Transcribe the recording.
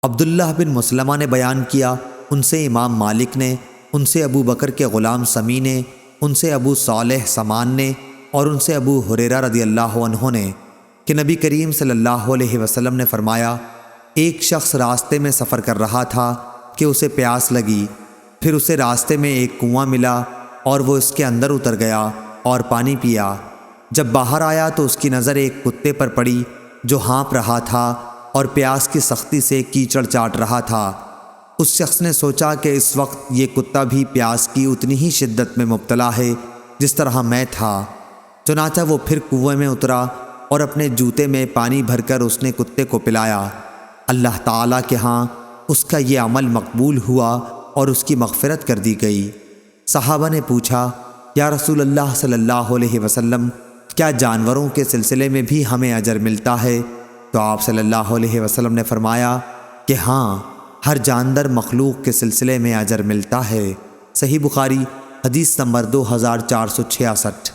عبداللہ بن مسلمہ نے بیان کیا، ان سے امام مالک نے، ان سے ابو بکر کے غلام سمی نے، ان سے ابو صالح سمان نے، اور ان سے ابو ہریرہ رضی اللہ عنہ نے کہ نبی کریم صلی اللہ علیہ وسلم نے فرمایا، ایک شخص راستے میں سفر کر رہا تھا کہ اسے پیاس لگی، پھر اسے راستے میں ایک کنواں ملا اور وہ اس کے اندر اتر گیا اور پانی پیا۔ جب باہر آیا تو اس کی نظر ایک کتے پر پڑی جو ہانپ رہا تھا اور پیاس کی سختی سے کیچڑ چاٹ رہا تھا۔ اس شخص نے سوچا کہ اس وقت یہ کتا بھی پیاس کی اتنی ہی شدت میں مبتلا ہے جس طرح میں تھا۔ چنانچہ وہ پھر کنویں میں اترا اور اپنے جوتے میں پانی بھر کر اس نے کتے کو پلایا۔ اللہ تعالیٰ کے ہاں اس کا یہ عمل مقبول ہوا اور اس کی مغفرت کر دی گئی۔ صحابہ نے پوچھا، یا رسول اللہ صلی اللہ علیہ وسلم، کیا جانوروں کے سلسلے میں بھی ہمیں اجر ملتا ہے؟ تو آپ صلی اللہ علیہ وسلم نے فرمایا کہ ہاں، ہر جاندار مخلوق کے سلسلے میں اجر ملتا ہے۔ صحیح بخاری حدیث نمبر 2466۔